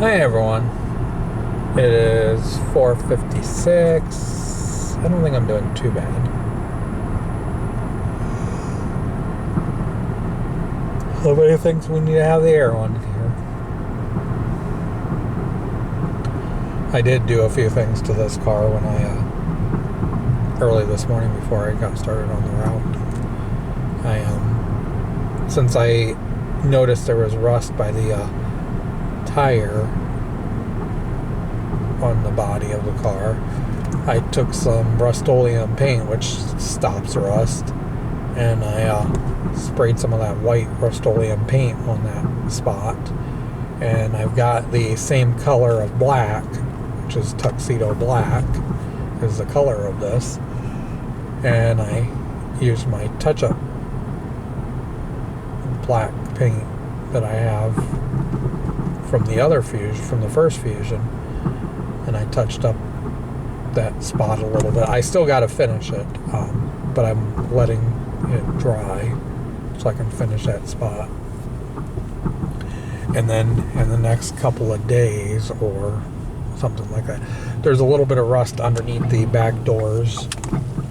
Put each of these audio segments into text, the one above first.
Hi everyone. It is 4:56. I don't think I'm doing too bad. Nobody thinks we need to have the air on here. I did do a few things to this car when early this morning before I got started on the route. Since I noticed there was rust by the tire on the body of the car, I took some Rust-Oleum paint, which stops rust, and I sprayed some of that white Rust-Oleum paint on that spot. And I've got the same color of black, which is tuxedo black, is the color of this, and I used my touch-up black paint that I have from the other Fusion, from the first Fusion, and I touched up that spot a little bit. I still got to finish it, but I'm letting it dry so I can finish that spot. And then in the next couple of days or something like that, there's a little bit of rust underneath the back doors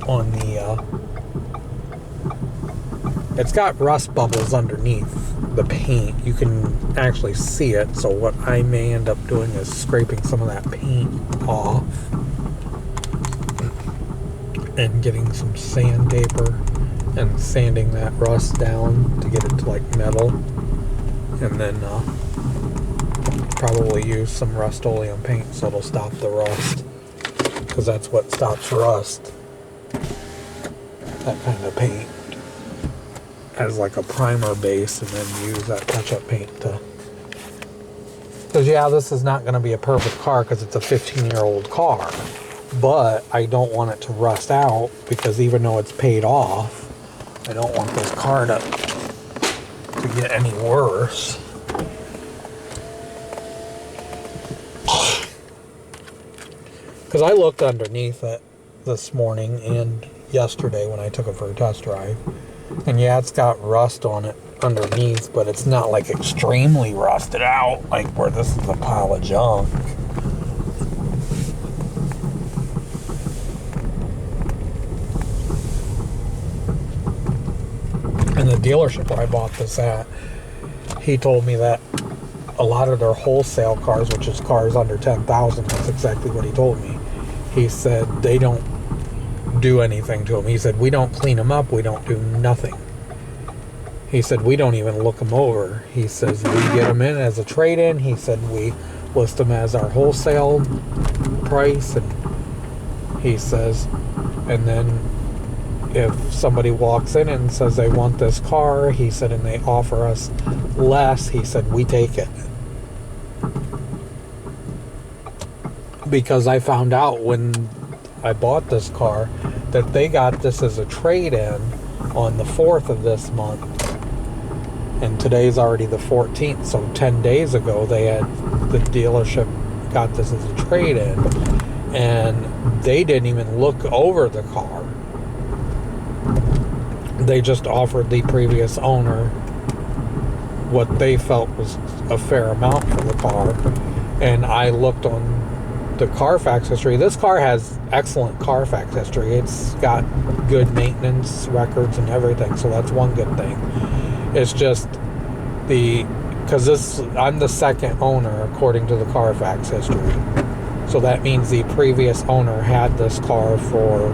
on the it's got rust bubbles underneath the paint. You can actually see it, so what I may end up doing is scraping some of that paint off and getting some sandpaper and sanding that rust down to get it to like metal, and then probably use some Rust-Oleum paint so it'll stop the rust, because that's what stops rust, that kind of paint, as like a primer base, and then use that touch-up paint to, because yeah, this is not going to be a perfect car because it's a 15-year-old car, but I don't want it to rust out, because even though it's paid off, I don't want this car to get any worse. Because I looked underneath it this morning and yesterday when I took it for a test drive, and yeah, it's got rust on it underneath, but it's not like extremely rusted out, like where this is a pile of junk. And the dealership where I bought this at, he told me that a lot of their wholesale cars, which is cars under 10,000, that's exactly what he told me. He said they don't do anything to them. He said, we don't clean them up, we don't do nothing. He said, we don't even look them over. He says, we get them in as a trade-in. He said, we list them as our wholesale price. And he says, and then if somebody walks in and says they want this car, he said, and they offer us less, he said, we take it. Because I found out when I bought this car that they got this as a trade-in on the 4th of this month, and today's already the 14th, so 10 days ago the dealership got this as a trade-in, and they didn't even look over the car. They just offered the previous owner what they felt was a fair amount for the car. And I looked on the Carfax history. This car has excellent Carfax history. It's got good maintenance records and everything, so that's one good thing. It's just because I'm the second owner according to the Carfax history, so that means the previous owner had this car for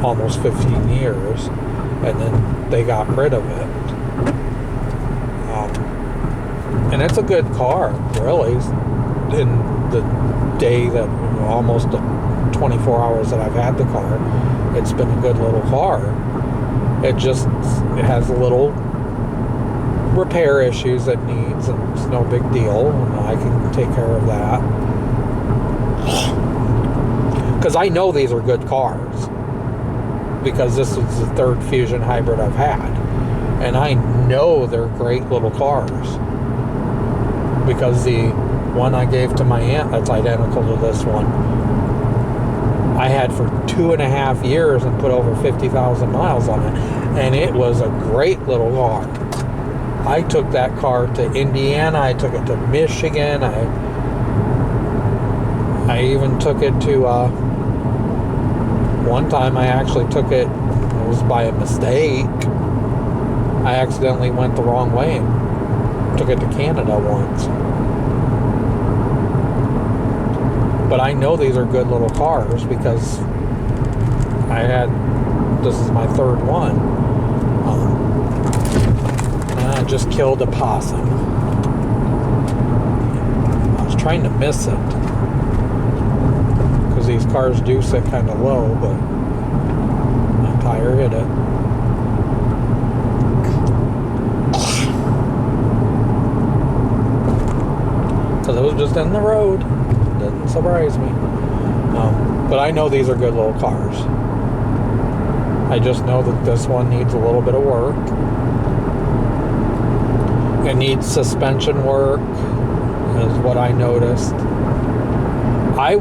almost 15 years, and then they got rid of it. And it's a good car, really. In the day that, almost the 24 hours that I've had the car, it's been a good little car. It has a little repair issues it needs, and it's no big deal, and I can take care of that. Because I know these are good cars, because this is the third Fusion hybrid I've had, and I know they're great little cars, because the one I gave to my aunt that's identical to this one, I had for 2.5 years and put over 50,000 miles on it, and it was a great little car. I took that car to Indiana, I took it to Michigan, I I even took it to, one time I actually took it was by a mistake. I accidentally went the wrong way and took it to Canada once. But I know these are good little cars because this is my third one. And I just killed a possum. I was trying to miss it because these cars do sit kind of low, but my tire hit it. Because it was just in the road. Didn't surprise me. But I know these are good little cars. I just know that this one needs a little bit of work. It needs suspension work, is what I noticed. I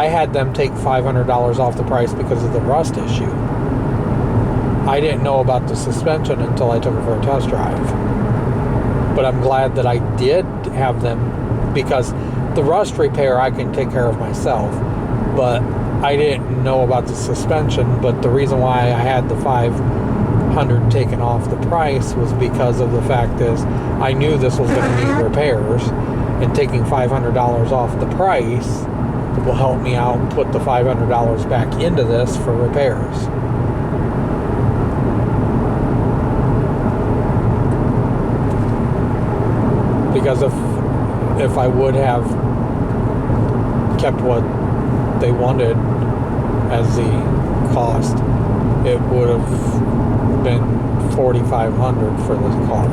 had them take $500 off the price because of the rust issue. I didn't know about the suspension until I took it for a test drive. But I'm glad that I did have them, because the rust repair I can take care of myself, but I didn't know about the suspension. But the reason why I had the $500 taken off the price was because of the fact is I knew this was going to need repairs, and taking $500 off the price will help me out and put the $500 back into this for repairs. Because if I would have kept what they wanted as the cost, it would have been $4,500 for this car.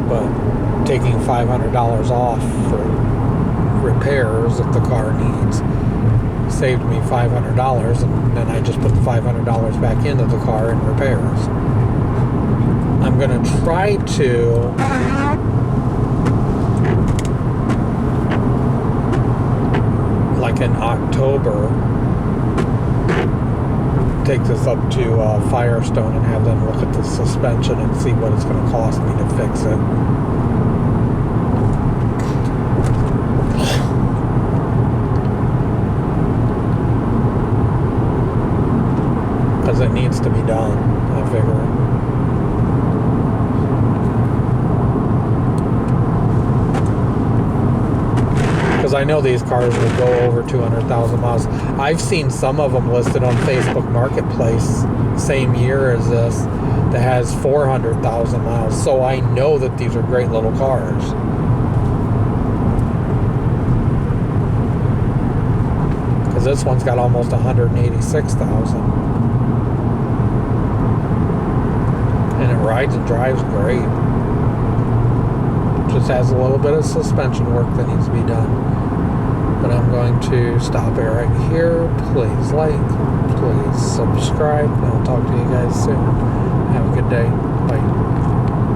But taking $500 off for repairs that the car needs saved me $500, and then I just put the $500 back into the car in repairs. I'm going to try to in October take this up to Firestone and have them look at the suspension and see what it's going to cost me to fix it. Because it needs to be done, I figure. Because I know these cars will go over 200,000 miles. I've seen some of them listed on Facebook Marketplace same year as this that has 400,000 miles. So I know that these are great little cars. Because this one's got almost 186,000. And it rides and drives great. Just has a little bit of suspension work that needs to be done. But I'm going to stop it right here. Please like, please subscribe, and I'll talk to you guys soon. Have a good day. Bye.